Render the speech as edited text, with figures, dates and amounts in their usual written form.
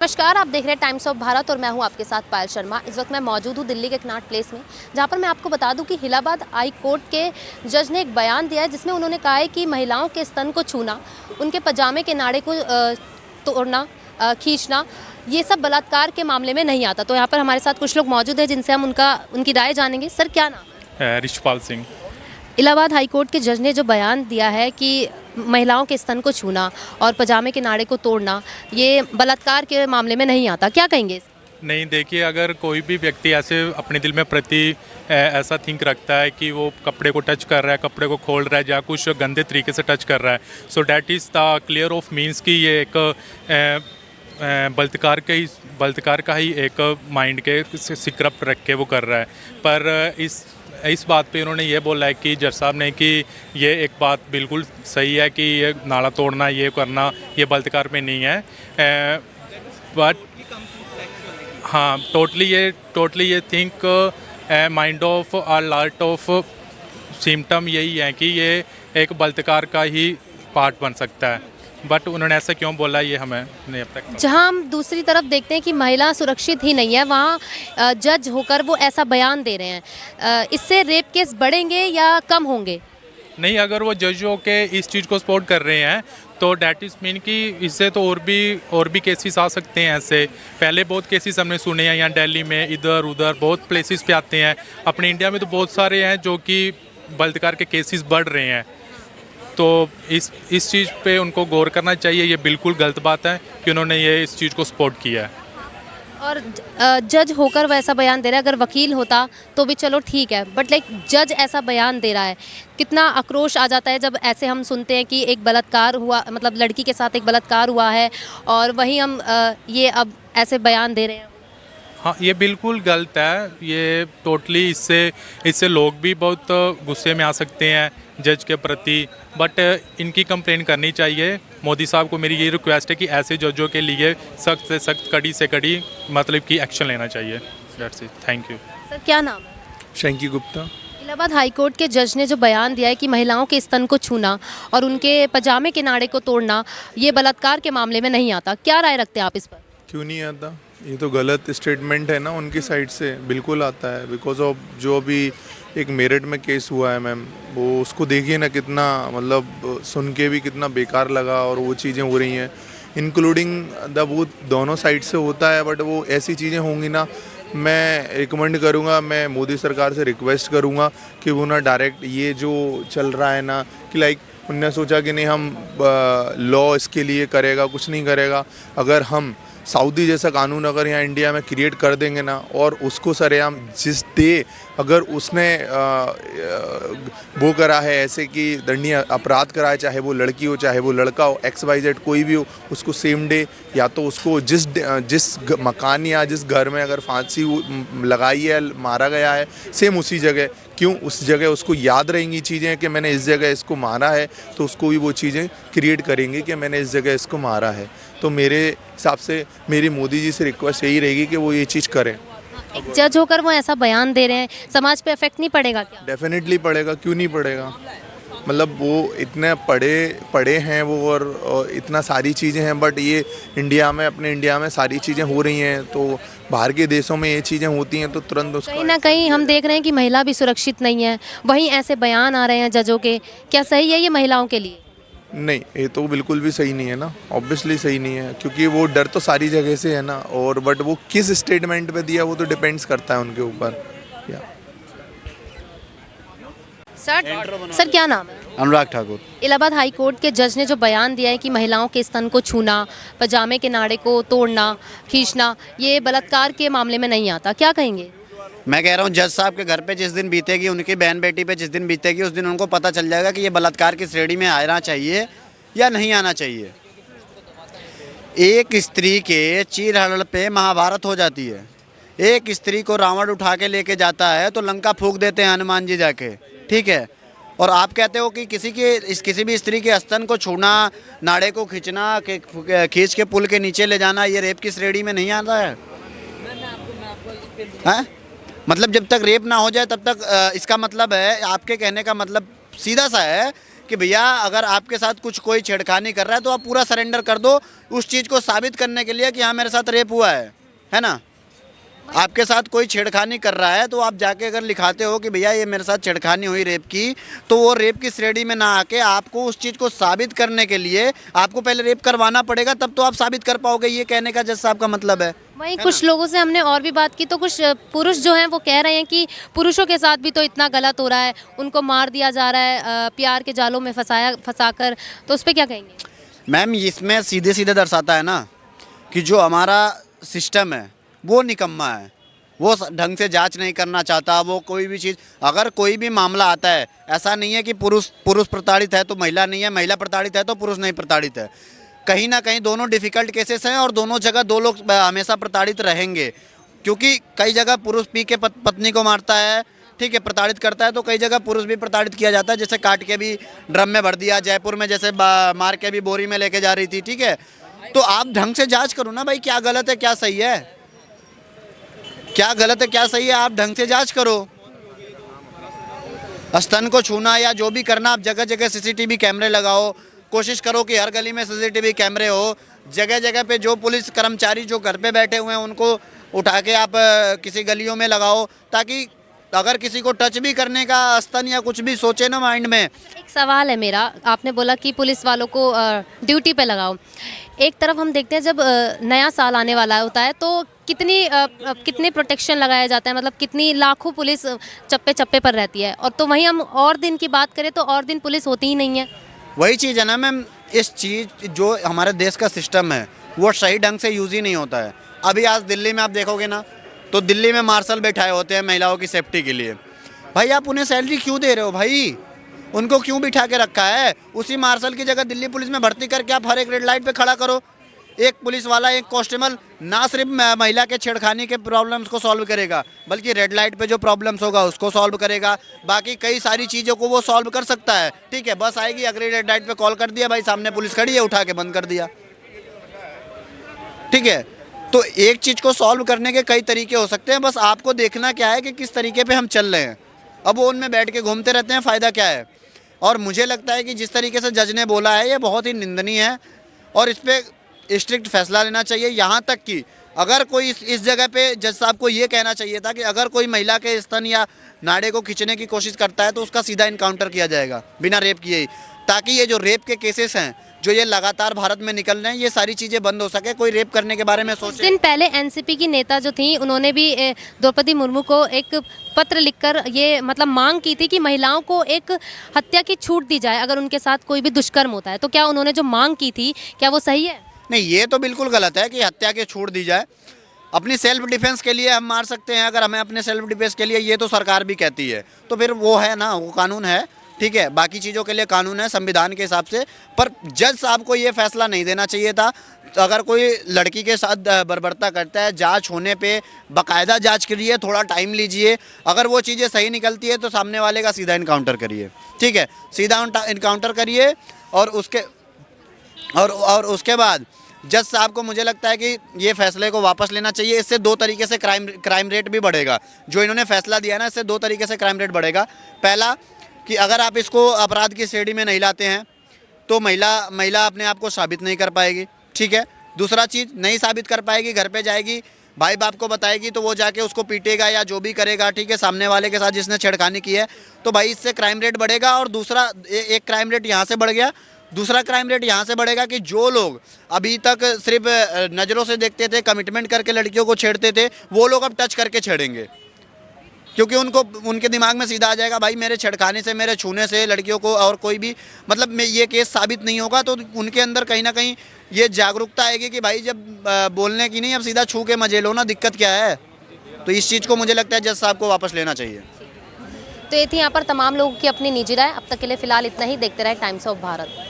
नमस्कार, आप देख रहे हैं टाइम्स ऑफ भारत और मैं हूं आपके साथ पायल शर्मा। इस वक्त मैं मौजूद हूं दिल्ली के कनॉट प्लेस में, जहां पर मैं आपको बता दूं कि इलाहाबाद हाई कोर्ट के जज ने एक बयान दिया है जिसमें उन्होंने कहा है कि महिलाओं के स्तन को छूना, उनके पजामे के नाड़े को तोड़ना, खींचना, ये सब बलात्कार के मामले में नहीं आता। तो यहाँ पर हमारे साथ कुछ लोग मौजूद हैं जिनसे हम उनकी राय जानेंगे। सर, क्या नाम है? रिशपाल सिंह। इलाहाबाद हाई कोर्ट के जज ने जो बयान दिया है कि महिलाओं के स्तन को छूना और पजामे के नाड़े को तोड़ना ये बलात्कार के मामले में नहीं आता, क्या कहेंगे? नहीं, देखिए, अगर कोई भी व्यक्ति ऐसे अपने दिल में प्रति ऐसा थिंक रखता है कि वो कपड़े को टच कर रहा है, कपड़े को खोल रहा है या कुछ गंदे तरीके से टच कर रहा है, so that is the clear of means कि ये एक बलात्कार का ही एक माइंड के सिक्रप रख के वो कर रहा है। पर इस बात पे उन्होंने ये बोला है कि जज साहब ने कि ये एक बात बिल्कुल सही है कि ये नाला तोड़ना, ये करना, ये बलात्कार में नहीं है। बट हाँ, टोटली ये think mind of a lot of symptom यही है कि ये एक बलात्कार का ही पार्ट बन सकता है। बट उन्होंने ऐसा क्यों बोला ये हमें नहीं अब तक। जहां हम दूसरी तरफ देखते हैं कि महिला सुरक्षित ही नहीं है, वहां जज होकर वो ऐसा बयान दे रहे हैं। इससे रेप केस बढ़ेंगे या कम होंगे? नहीं, अगर वो जज होके इस चीज़ को सपोर्ट कर रहे हैं तो डैट इज़ मीन कि इससे तो और भी केसेस आ सकते हैं। ऐसे पहले बहुत केसेस हमने सुने हैं, यहाँ दिल्ली में, इधर उधर बहुत प्लेसेस पे आते हैं। अपने इंडिया में तो बहुत सारे हैं जो कि बलात्कार के केसेस बढ़ रहे हैं। तो इस चीज़ पे उनको गौर करना चाहिए। ये बिल्कुल गलत बात है कि उन्होंने ये इस चीज़ को सपोर्ट किया है। और जज होकर वो ऐसा बयान दे रहा है, अगर वकील होता तो भी चलो ठीक है, बट लाइक जज ऐसा बयान दे रहा है, कितना आक्रोश आ जाता है जब ऐसे हम सुनते हैं कि एक बलात्कार हुआ, मतलब लड़की के साथ एक बलात्कार हुआ है और वहीं हम ये अब ऐसे बयान दे रहे हैं। हाँ, ये बिल्कुल गलत है। ये टोटली इससे लोग भी बहुत गुस्से में आ सकते हैं जज के प्रति। बट इनकी कंप्लेन करनी चाहिए। मोदी साहब को मेरी ये रिक्वेस्ट है कि ऐसे जजों के लिए सख्त से सख्त, कड़ी से कड़ी मतलब कि एक्शन लेना चाहिए। That's it, thank you. Sir, क्या नाम है? शंकी गुप्ता। इलाहाबाद हाई कोर्ट के जज ने जो बयान दिया है कि महिलाओं के स्तन को छूना और उनके पजामे के नाड़े को तोड़ना ये बलात्कार के मामले में नहीं आता, क्या राय रखते हैं आप इस पर? क्यों नहीं आता? ये तो गलत स्टेटमेंट है ना उनकी साइड से। बिल्कुल आता है, बिकॉज ऑफ जो अभी एक मेरठ में केस हुआ है मैम, वो उसको देखिए ना, कितना मतलब सुन के भी कितना बेकार लगा। और वो चीज़ें हो रही हैं इंक्लूडिंग द बूथ, दोनों साइड से होता है। बट वो ऐसी चीज़ें होंगी ना, मैं रिकमेंड करूँगा, मैं मोदी सरकार से रिक्वेस्ट करूँगा कि वो ना डायरेक्ट ये जो चल रहा है ना कि लाइक उनने सोचा कि नहीं हम लॉ इसके लिए करेगा, कुछ नहीं करेगा। अगर हम सऊदी जैसा कानून अगर यहाँ इंडिया में क्रिएट कर देंगे ना, और उसको सरेआम जिस डे अगर उसने वो करा है ऐसे कि दंडनीय अपराध करा है, चाहे वो लड़की हो चाहे वो लड़का हो, XYZ कोई भी हो, उसको सेम डे या तो उसको जिस मकान या जिस घर में अगर फांसी लगाई है, मारा गया है, सेम उसी जगह, क्यों उस जगह उसको याद रहेंगी चीज़ें कि मैंने इस जगह इसको मारा है, तो उसको भी वो चीज़ें क्रिएट करेंगी कि मैंने इस जगह इसको मारा है। तो मेरे हिसाब से मेरी मोदी जी से रिक्वेस्ट यही रहेगी कि वो ये चीज़ करें। एक जज होकर वो ऐसा बयान दे रहे हैं, समाज पे इफेक्ट नहीं पड़ेगा क्या? डेफिनेटली पड़ेगा, क्यों नहीं पड़ेगा। मतलब वो इतने पढ़े हैं वो, और इतना सारी चीज़ें हैं। बट ये इंडिया में, अपने इंडिया में सारी चीज़ें हो रही हैं, तो बाहर के देशों में ये चीज़ें होती हैं तो तुरंत उसका कहीं ना कहीं हम देख रहे हैं कि महिला भी सुरक्षित नहीं है, वहीं ऐसे बयान आ रहे हैं जजों के। क्या सही है ये महिलाओं के लिए? नहीं, ये तो बिल्कुल भी सही नहीं है ना, ऑब्वियसली सही नहीं है, क्योंकि वो डर तो सारी जगह से है ना। और बट वो किस स्टेटमेंट पे दिया वो तो डिपेंड्स करता है उनके ऊपर। या सर, क्या नाम है? अनुराग ठाकुर। इलाहाबाद हाई कोर्ट के जज ने जो बयान दिया है कि महिलाओं के स्तन को छूना, पजामे के नाड़े को तोड़ना, खींचना, ये बलात्कार के मामले में नहीं आता, क्या कहेंगे? मैं कह रहा हूँ जज साहब के घर पे जिस दिन बीतेगी, उनकी बहन बेटी पे जिस दिन बीतेगी, उस दिन उनको पता चल जाएगा कि ये बलात्कार की श्रेणी में आना चाहिए या नहीं आना चाहिए। एक स्त्री के चीर हड़ल पे महाभारत हो जाती है। एक स्त्री को रावण उठा के लेके जाता है तो लंका फूंक देते हैं हनुमान जी जाके, ठीक है। और आप कहते हो कि किसी भी स्त्री के स्तन को छूना, नाड़े को खींचना, खींच के पुल के नीचे ले जाना, ये रेप की श्रेणी में नहीं आता है? हैं? मतलब जब तक रेप ना हो जाए तब तक, इसका मतलब है, आपके कहने का मतलब सीधा सा है कि भैया अगर आपके साथ कुछ कोई छेड़खानी कर रहा है तो आप पूरा सरेंडर कर दो उस चीज़ को साबित करने के लिए कि हाँ मेरे साथ रेप हुआ है ना। आपके साथ कोई छेड़खानी कर रहा है तो आप जाके अगर लिखाते हो कि भैया ये मेरे साथ छेड़खानी हुई रेप की, तो वो रेप की श्रेणी में ना आके आपको उस चीज़ को साबित करने के लिए आपको पहले रेप करवाना पड़ेगा, तब तो आप साबित कर पाओगे। ये कहने का जज साहब का मतलब है। वहीं कुछ लोगों से हमने और भी बात की तो कुछ पुरुष जो हैं वो कह रहे हैं कि पुरुषों के साथ भी तो इतना गलत हो रहा है, उनको मार दिया जा रहा है प्यार के जालों में फंसाकर, तो उस पर क्या कहेंगे? मैम इसमें सीधे सीधे दर्शाता है ना कि जो हमारा सिस्टम है वो निकम्मा है, वो ढंग से जांच नहीं करना चाहता। वो कोई भी चीज़, अगर कोई भी मामला आता है, ऐसा नहीं है कि पुरुष प्रताड़ित है तो महिला नहीं है, महिला प्रताड़ित है तो पुरुष नहीं प्रताड़ित है। कहीं ना कहीं दोनों डिफ़िकल्ट केसेस हैं और दोनों जगह दो लोग हमेशा प्रताड़ित रहेंगे, क्योंकि कई जगह पुरुष पी के पत्नी को मारता है, ठीक है, प्रताड़ित करता है, तो कई जगह पुरुष भी प्रताड़ित किया जाता है, जैसे काट के भी ड्रम में भर दिया, जयपुर में जैसे मार के भी बोरी में लेके जा रही थी, ठीक है। तो आप ढंग से जांच करो ना भाई, क्या गलत है क्या सही है, क्या गलत है क्या सही है, आप ढंग से जांच करो। स्तन को छूना या जो भी करना, आप जगह जगह सीसीटीवी कैमरे लगाओ, कोशिश करो कि हर गली में सीसीटीवी कैमरे हो। जगह जगह पे जो पुलिस कर्मचारी जो घर पे बैठे हुए हैं उनको उठा के आप किसी गलियों में लगाओ, ताकि अगर किसी को टच भी करने का स्तन या कुछ भी सोचे ना माइंड में। एक सवाल है मेरा, आपने बोला कि पुलिस वालों को ड्यूटी पे लगाओ। एक तरफ हम देखते हैं जब नया साल आने वाला होता है तो कितने प्रोटेक्शन लगाया जाता है, मतलब कितनी लाखों पुलिस चप्पे चप्पे पर रहती है, और तो वहीं हम और दिन की बात करें तो और दिन पुलिस होती ही नहीं है। वही चीज़ है ना मैम, इस चीज़ जो हमारे देश का सिस्टम है वो सही ढंग से यूज़ ही नहीं होता है। अभी आज दिल्ली में आप देखोगे ना, तो दिल्ली में मार्शल बैठाए होते हैं महिलाओं की सेफ्टी के लिए। भाई आप उन्हें सैलरी क्यों दे रहे हो भाई, उनको क्यों बिठा के रखा है? उसी मार्शल की जगह दिल्ली पुलिस में भर्ती करके आप हर एक रेड लाइट पे खड़ा करो। एक पुलिस वाला, एक कांस्टेबल ना सिर्फ महिला के छेड़खानी के प्रॉब्लम्स को सॉल्व करेगा, बल्कि रेड लाइट पे जो प्रॉब्लम्स होगा उसको सॉल्व करेगा, बाकी कई सारी चीज़ों को वो सॉल्व कर सकता है, ठीक है। बस आएगी, अगली रेड लाइट पे कॉल कर दिया, भाई सामने पुलिस खड़ी है, उठा के बंद कर दिया, ठीक है। तो एक चीज़ को सॉल्व करने के कई तरीके हो सकते हैं, बस आपको देखना क्या है कि किस तरीके पे हम चल रहे हैं। अब वो उनमें बैठ के घूमते रहते हैं, फ़ायदा क्या है? और मुझे लगता है कि जिस तरीके से जज ने बोला है ये बहुत ही निंदनीय है और इस पर स्ट्रिक्ट फैसला लेना चाहिए। यहाँ तक कि अगर कोई इस जगह पे जज साहब को ये कहना चाहिए था कि अगर कोई महिला के स्तन या नाड़े को खींचने की कोशिश करता है तो उसका सीधा इनकाउंटर किया जाएगा बिना रेप किए ही, ताकि ये जो रेप के केसेस हैं जो ये लगातार भारत में निकल रहे हैं, ये सारी चीज़ें बंद हो सके। कोई रेप करने के बारे में सोचे। कुछ दिन पहले एनसीपी की नेता जो थी उन्होंने भी द्रौपदी मुर्मू को एक पत्र लिखकर ये मतलब मांग की थी कि महिलाओं को एक हत्या की छूट दी जाए अगर उनके साथ कोई भी दुष्कर्म होता है। तो क्या उन्होंने जो मांग की थी क्या वो सही है? नहीं, ये तो बिल्कुल गलत है कि हत्या की छूट दी जाए। अपनी सेल्फ डिफेंस के लिए हम मार सकते हैं, अगर हमें अपने सेल्फ डिफेंस के लिए, ये तो सरकार भी कहती है, तो फिर वो है ना, वो कानून है, ठीक है। बाकी चीज़ों के लिए कानून है संविधान के हिसाब से, पर जज साहब को ये फैसला नहीं देना चाहिए था। अगर कोई लड़की के साथ बर्बरता करता है, जांच होने पे बाकायदा जांच करिए, थोड़ा टाइम लीजिए। अगर वो चीज़ें सही निकलती है तो सामने वाले का सीधा इनकाउंटर करिए, ठीक है, सीधा इनकाउंटर करिए। और उसके बाद जज साहब को मुझे लगता है कि ये फैसले को वापस लेना चाहिए। इससे दो तरीके से क्राइम रेट भी बढ़ेगा। जो इन्होंने फैसला दिया ना, इससे दो तरीके से क्राइम रेट बढ़ेगा। पहला कि अगर आप इसको अपराध की श्रेणी में नहीं लाते हैं तो महिला अपने आप को साबित नहीं कर पाएगी, ठीक है। दूसरा चीज़, नहीं साबित कर पाएगी, घर पे जाएगी, भाई बाप को बताएगी, तो वो जाके उसको पीटेगा या जो भी करेगा, ठीक है, सामने वाले के साथ जिसने छेड़खानी की है। तो भाई इससे क्राइम रेट बढ़ेगा। और दूसरा एक क्राइम रेट यहाँ से बढ़ गया, दूसरा क्राइम रेट यहाँ से बढ़ेगा कि जो लोग अभी तक सिर्फ नज़रों से देखते थे, कमिटमेंट करके लड़कियों को छेड़ते थे, वो लोग अब टच करके छेड़ेंगे, क्योंकि उनके दिमाग में सीधा आ जाएगा, भाई मेरे छेड़खाने से, मेरे छूने से लड़कियों को और कोई भी मतलब ये केस साबित नहीं होगा। तो उनके अंदर कहीं ना कहीं ये जागरूकता आएगी कि भाई जब बोलने की नहीं, अब सीधा छू के मजे लो ना, दिक्कत क्या है। तो इस चीज़ को मुझे लगता है जज साहब को वापस लेना चाहिए। तो ये थी यहाँ पर तमाम लोगों की अपनी निजी राय। अब तक के लिए फिलहाल इतना ही। देखते रहे टाइम्स ऑफ भारत।